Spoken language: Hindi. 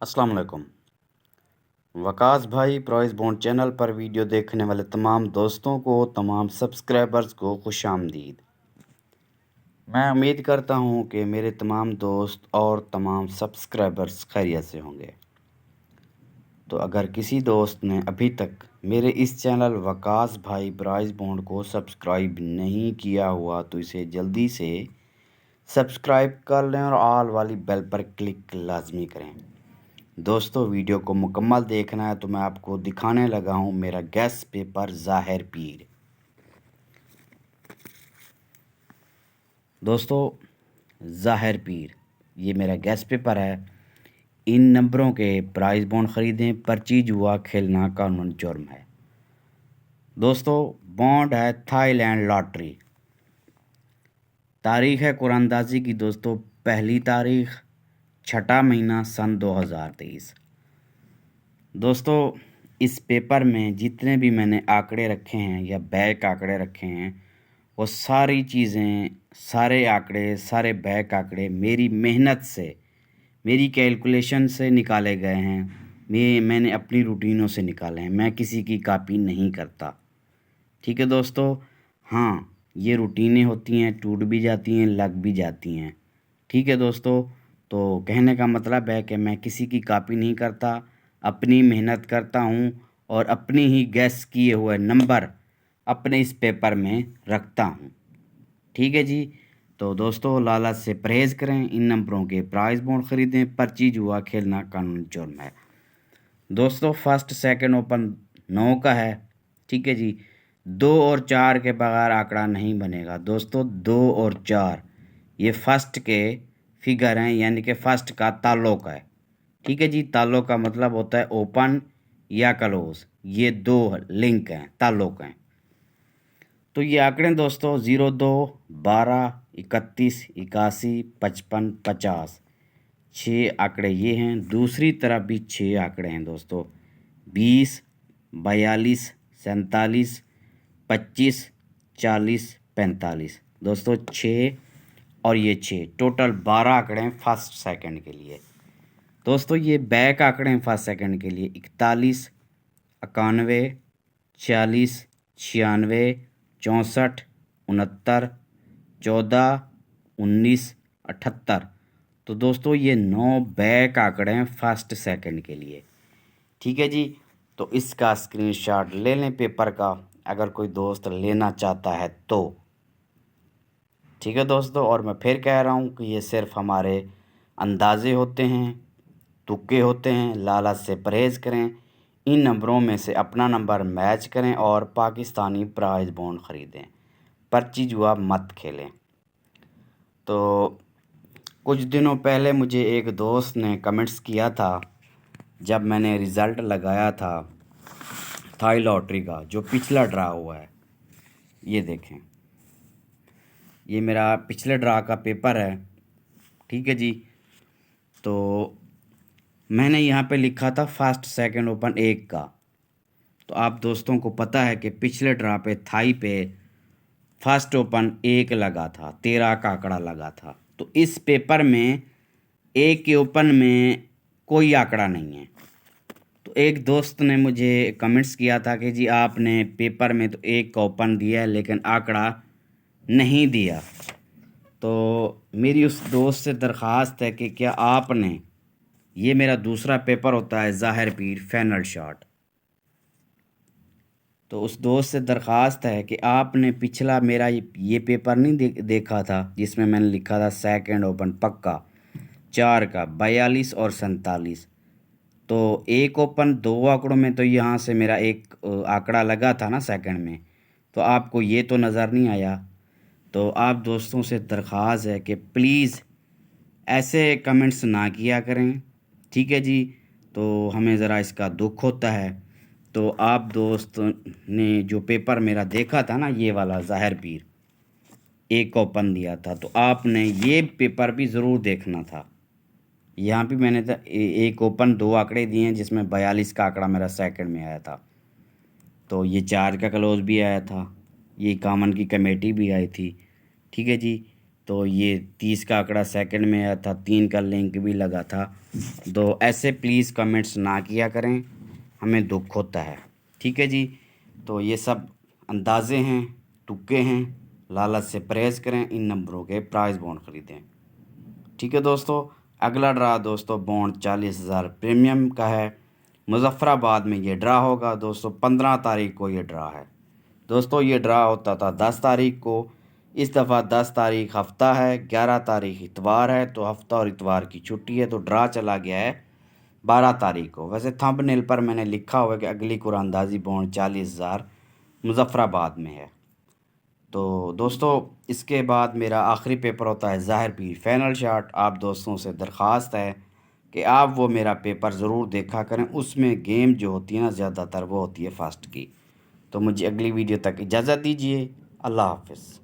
अस्सलाम वालेकुम। वकास भाई प्राइस बॉन्ड चैनल पर वीडियो देखने वाले तमाम दोस्तों को, तमाम सब्सक्राइबर्स को खुशामदीद। मैं उम्मीद करता हूं कि मेरे तमाम दोस्त और तमाम सब्सक्राइबर्स खैरियत से होंगे। तो अगर किसी दोस्त ने अभी तक मेरे इस चैनल वकास भाई प्राइस बॉन्ड को सब्सक्राइब नहीं किया हुआ तो इसे जल्दी से सब्सक्राइब कर लें और ऑल वाली बेल पर क्लिक लाजमी करें। दोस्तों, वीडियो को मुकम्मल देखना है तो मैं आपको दिखाने लगा हूं मेरा गैस पेपर ज़ाहिर पीर। दोस्तों, ज़ाहिर पीर ये मेरा गैस पेपर है। इन नंबरों के प्राइस बॉन्ड ख़रीदें, पर्ची जुआ खेलना कानून जुर्म है। दोस्तों, बॉन्ड है थाईलैंड लॉटरी। तारीख़ है कुरानदाजी की दोस्तों, पहली तारीख़ 6वां महीना सन 2023। दोस्तों, इस पेपर में जितने भी मैंने आंकड़े रखे हैं या बैक आंकड़े रखे हैं, वो सारी चीज़ें, सारे आंकड़े, सारे बैक आंकड़े मेरी मेहनत से, मेरी कैलकुलेशन से निकाले गए हैं। मैंने अपनी रूटीनों से निकाले हैं। मैं किसी की कॉपी नहीं करता। ठीक है दोस्तों। हाँ, ये रूटीनें होती हैं, टूट भी जाती हैं, लग भी जाती हैं। ठीक है दोस्तों। तो कहने का मतलब है कि मैं किसी की कॉपी नहीं करता, अपनी मेहनत करता हूँ और अपनी ही गैस किए हुए नंबर अपने इस पेपर में रखता हूँ। ठीक है जी। तो दोस्तों, लालच से परहेज़ करें, इन नंबरों के प्राइस बॉन्ड ख़रीदें, पर्ची जुआ खेलना कानून जुर्म है। दोस्तों, फर्स्ट सेकंड ओपन 9 का है। ठीक है जी। 2 और 4 के बगैर आंकड़ा नहीं बनेगा। दोस्तों, 2 और 4 ये फर्स्ट के फिगर हैं, यानी कि फर्स्ट का ताल्लुक है। ठीक है जी। ताल्लुक का मतलब होता है ओपन या क्लोज। ये 2 लिंक हैं, ताल्लुक हैं। तो ये आंकड़े दोस्तों 02, 12, 31, 81, 55, 50, 6 आंकड़े ये हैं। दूसरी तरफ भी 6 आंकड़े हैं दोस्तों, 20, 42, 47, 25, 40, 45। दोस्तों 6 और ये 6, टोटल 12 आंकड़े हैं फर्स्ट सेकंड के लिए। दोस्तों, ये बैक आंकड़े हैं फर्स्ट सेकंड के लिए 41, 91, 40, 96, 64, 69, 14, 19, 78। तो दोस्तों, ये 9 बैक आंकड़े हैं फर्स्ट सेकंड के लिए। ठीक है जी। तो इसका स्क्रीनशॉट ले लें पेपर का, अगर कोई दोस्त लेना चाहता है तो। ठीक है दोस्तों। और मैं फिर कह रहा हूँ कि ये सिर्फ हमारे अंदाजे होते हैं, तुक्के होते हैं। लालच से परहेज़ करें, इन नंबरों में से अपना नंबर मैच करें और पाकिस्तानी प्राइज बॉन्ड ख़रीदें, पर्ची जुआ मत खेलें। तो कुछ दिनों पहले मुझे एक दोस्त ने कमेंट्स किया था, जब मैंने रिज़ल्ट लगाया था थाई लॉटरी का, जो पिछला ड्रा हुआ है। ये देखें, ये मेरा पिछले ड्रा का पेपर है। ठीक है जी। तो मैंने यहाँ पे लिखा था फर्स्ट सेकंड ओपन 1 का। तो आप दोस्तों को पता है कि पिछले ड्रा पे थाई पे फर्स्ट ओपन 1 लगा था, 13 का आंकड़ा लगा था। तो इस पेपर में 1 के ओपन में कोई आंकड़ा नहीं है। तो एक दोस्त ने मुझे कमेंट्स किया था कि जी आपने पेपर में तो 1 का ओपन दिया है लेकिन आंकड़ा नहीं दिया। तो मेरी उस दोस्त से दरख्वास्त है कि क्या आपने, ये मेरा दूसरा पेपर होता है ज़ाहिर पीर फाइनल शॉट, तो उस दोस्त से दरख्वास्त है कि आपने पिछला मेरा ये पेपर नहीं देखा था, जिसमें मैंने लिखा था सेकंड ओपन पक्का 4 का 42 और 47। तो 1 ओपन 2 आंकड़ों में तो यहाँ से मेरा एक आंकड़ा लगा था ना सेकंड में, तो आपको ये तो नज़र नहीं आया। तो आप दोस्तों से दरख्वास्त है कि प्लीज़ ऐसे कमेंट्स ना किया करें। ठीक है जी। तो हमें ज़रा इसका दुख होता है। तो आप दोस्त ने जो पेपर मेरा देखा था ना, ये वाला ज़ाहिर पीर 1 ओपन दिया था, तो आपने ये पेपर भी ज़रूर देखना था। यहाँ भी मैंने 1 ओपन 2 आंकड़े दिए हैं, जिसमें 42 का आंकड़ा मेरा सेकंड में आया था। तो ये 4 का क्लोज भी आया था, ये 51 की कमेटी भी आई थी। ठीक है जी। तो ये 30 का आंकड़ा सेकंड में आया था, 3 का लिंक भी लगा था। तो ऐसे प्लीज़ कमेंट्स ना किया करें, हमें दुख होता है। ठीक है जी। तो ये सब अंदाजे हैं, तुक्के हैं, लालच से परहेज़ करें, इन नंबरों के प्राइज़ बॉन्ड ख़रीदें। ठीक है दोस्तों। अगला ड्रा दोस्तों बॉन्ड 40,000 प्रीमियम का है। मुजफ्फराबाद में ये ड्रा होगा दोस्तों। 15 तारीख को ये ड्रा है दोस्तों। ये ड्रा होता था 10 तारीख को। इस दफ़ा 10 तारीख हफ्ता है, 11 तारीख इतवार है, तो हफ्ता और इतवार की छुट्टी है, तो ड्रा चला गया है 12 तारीख को। वैसे थंबनेल पर मैंने लिखा हुआ है कि अगली कुरानंदाजी बॉन्ड 40,000 मुजफ्फराबाद में है। तो दोस्तों इसके बाद मेरा आखिरी पेपर होता है ज़ाहिर पीर फाइनल शॉट। आप दोस्तों से दरख्वास्त है कि आप वो मेरा पेपर ज़रूर देखा करें। उसमें गेम जो होती है ना ज़्यादातर वो होती है फर्स्ट की। तो मुझे अगली वीडियो तक इजाज़त दीजिए। अल्लाह हाफ़िज़।